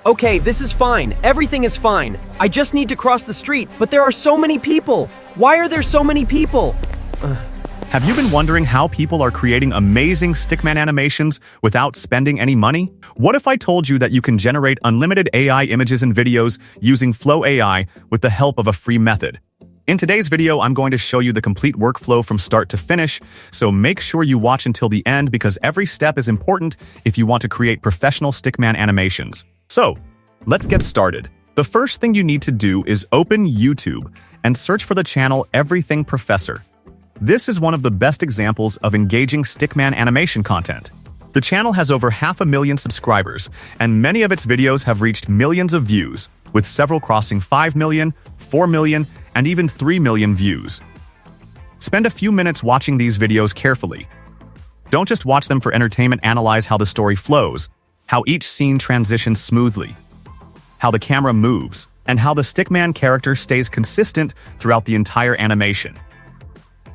Okay, this is fine. Everything is fine. I just need to cross the street, but there are so many people. Why are there so many people? Have you been wondering how people are creating amazing Stickman animations without spending any money? What if I told you that you can generate unlimited AI images and videos using Flow AI with the help of a free method? In today's video, I'm going to show you the complete workflow from start to finish, so make sure you watch until the end because every step is important if you want to create professional Stickman animations. So, let's get started. The first thing you need to do is open YouTube and search for the channel Everything Professor. This is one of the best examples of engaging Stickman animation content. The channel has over 500,000 subscribers, and many of its videos have reached millions of views, with several crossing 5 million, 4 million, and even 3 million views. Spend a few minutes watching these videos carefully. Don't just watch them for entertainment, analyze how the story flows, how each scene transitions smoothly, how the camera moves, and how the Stickman character stays consistent throughout the entire animation.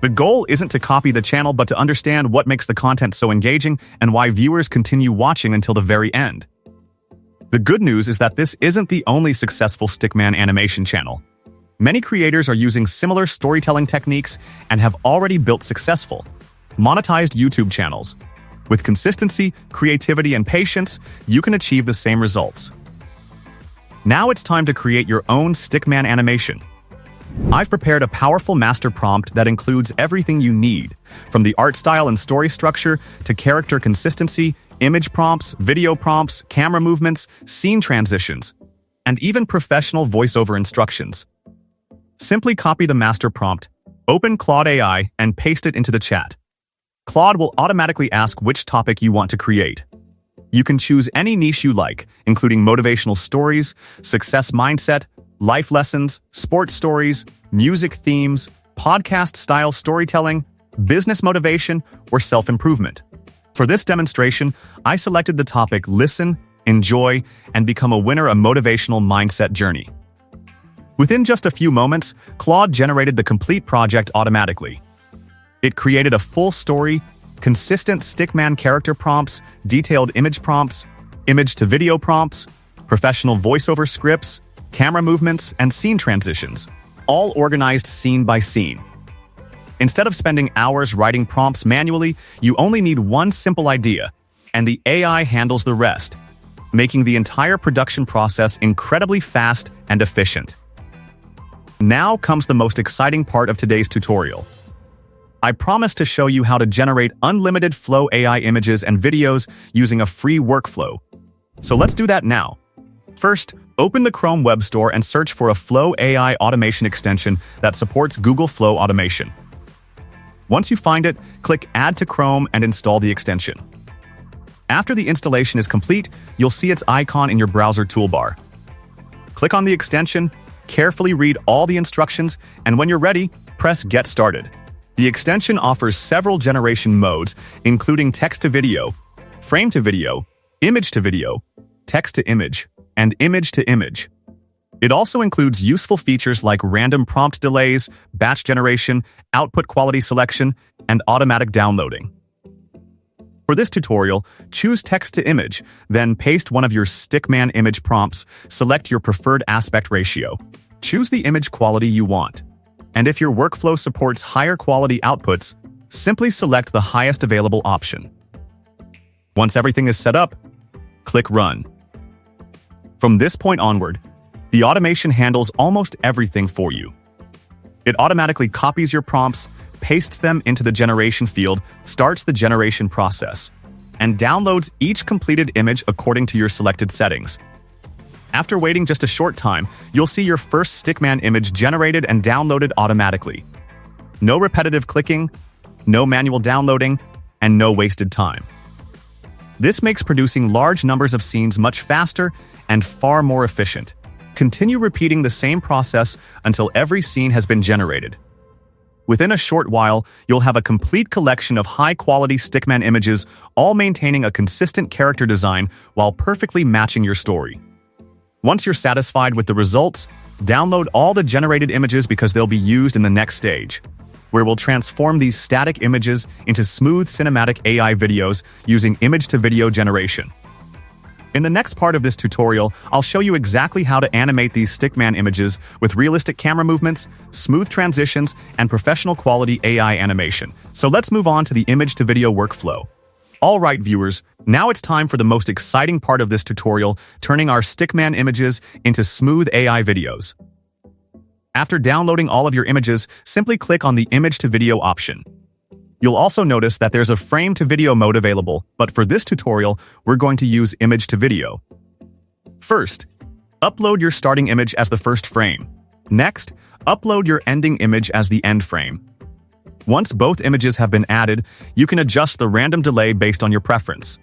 The goal isn't to copy the channel, but to understand what makes the content so engaging and why viewers continue watching until the very end. The good news is that this isn't the only successful Stickman animation channel. Many creators are using similar storytelling techniques and have already built successful, monetized YouTube channels. With consistency, creativity, and patience, you can achieve the same results. Now it's time to create your own Stickman animation. I've prepared a powerful master prompt that includes everything you need, from the art style and story structure to character consistency, image prompts, video prompts, camera movements, scene transitions, and even professional voiceover instructions. Simply copy the master prompt, open Claude AI, and paste it into the chat. Claude will automatically ask which topic you want to create. You can choose any niche you like, including motivational stories, success mindset, life lessons, sports stories, music themes, podcast-style storytelling, business motivation, or self-improvement. For this demonstration, I selected the topic Listen, Enjoy, and Become a Winner, a Motivational Mindset Journey. Within just a few moments, Claude generated the complete project automatically. It created a full story, consistent Stickman character prompts, detailed image prompts, image-to-video prompts, professional voiceover scripts, camera movements, and scene transitions, all organized scene by scene. Instead of spending hours writing prompts manually, you only need one simple idea, and the AI handles the rest, making the entire production process incredibly fast and efficient. Now comes the most exciting part of today's tutorial. I promise to show you how to generate unlimited Flow AI images and videos using a free workflow. So let's do that now. First, open the Chrome Web Store and search for a Flow AI automation extension that supports Google Flow Automation. Once you find it, click Add to Chrome and install the extension. After the installation is complete, you'll see its icon in your browser toolbar. Click on the extension, carefully read all the instructions, and when you're ready, press Get Started. The extension offers several generation modes, including text-to-video, frame-to-video, image-to-video, text-to-image, and image-to-image. It also includes useful features like random prompt delays, batch generation, output quality selection, and automatic downloading. For this tutorial, choose text-to-image, then paste one of your Stickman image prompts, select your preferred aspect ratio. Choose the image quality you want. And if your workflow supports higher quality outputs, simply select the highest available option. Once everything is set up, click Run. From this point onward, the automation handles almost everything for you. It automatically copies your prompts, pastes them into the generation field, starts the generation process, and downloads each completed image according to your selected settings. After waiting just a short time, you'll see your first Stickman image generated and downloaded automatically. No repetitive clicking, no manual downloading, and no wasted time. This makes producing large numbers of scenes much faster and far more efficient. Continue repeating the same process until every scene has been generated. Within a short while, you'll have a complete collection of high-quality Stickman images, all maintaining a consistent character design while perfectly matching your story. Once you're satisfied with the results, download all the generated images because they'll be used in the next stage, where we'll transform these static images into smooth cinematic AI videos using image-to-video generation. In the next part of this tutorial, I'll show you exactly how to animate these Stickman images with realistic camera movements, smooth transitions, and professional quality AI animation. So let's move on to the image-to-video workflow. Alright viewers, now it's time for the most exciting part of this tutorial, turning our Stickman images into smooth AI videos. After downloading all of your images, simply click on the image-to-video option. You'll also notice that there's a frame-to-video mode available, but for this tutorial, we're going to use image-to-video. First, upload your starting image as the first frame. Next, upload your ending image as the end frame. Once both images have been added, you can adjust the random delay based on your preference.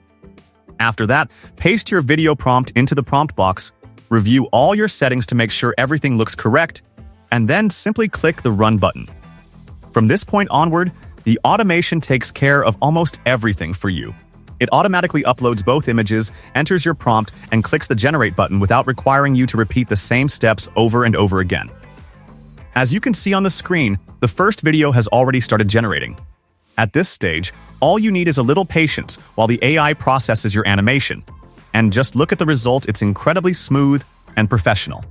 After that, paste your video prompt into the prompt box, review all your settings to make sure everything looks correct, and then simply click the Run button. From this point onward, the automation takes care of almost everything for you. It automatically uploads both images, enters your prompt, and clicks the Generate button without requiring you to repeat the same steps over and over again. As you can see on the screen, the first video has already started generating. At this stage, all you need is a little patience while the AI processes your animation. And just look at the result, it's incredibly smooth and professional.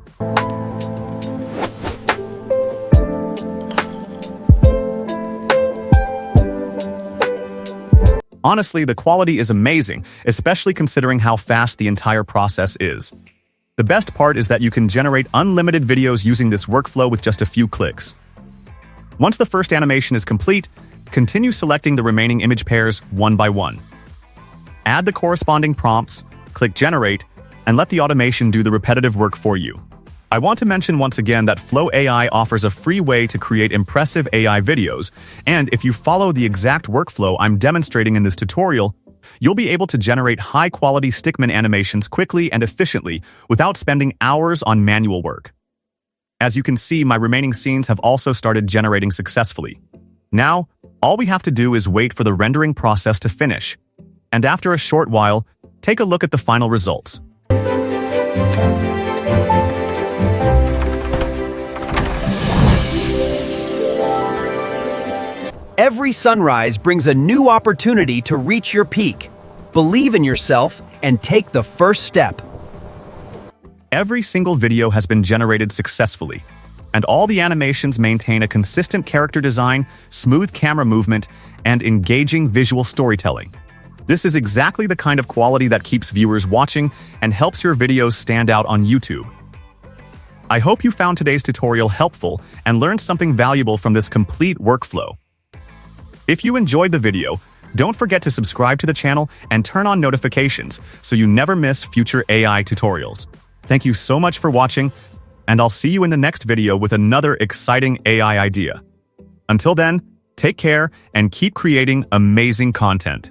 Honestly, the quality is amazing, especially considering how fast the entire process is. The best part is that you can generate unlimited videos using this workflow with just a few clicks. Once the first animation is complete, continue selecting the remaining image pairs one by one. Add the corresponding prompts, click Generate, and let the automation do the repetitive work for you. I want to mention once again that Flow AI offers a free way to create impressive AI videos, and if you follow the exact workflow I'm demonstrating in this tutorial, you'll be able to generate high-quality Stickman animations quickly and efficiently without spending hours on manual work. As you can see, my remaining scenes have also started generating successfully. Now, all we have to do is wait for the rendering process to finish. And after a short while, take a look at the final results. Every sunrise brings a new opportunity to reach your peak. Believe in yourself and take the first step. Every single video has been generated successfully, and all the animations maintain a consistent character design, smooth camera movement, and engaging visual storytelling. This is exactly the kind of quality that keeps viewers watching and helps your videos stand out on YouTube. I hope you found today's tutorial helpful and learned something valuable from this complete workflow. If you enjoyed the video, don't forget to subscribe to the channel and turn on notifications so you never miss future AI tutorials. Thank you so much for watching, and I'll see you in the next video with another exciting AI idea. Until then, take care and keep creating amazing content.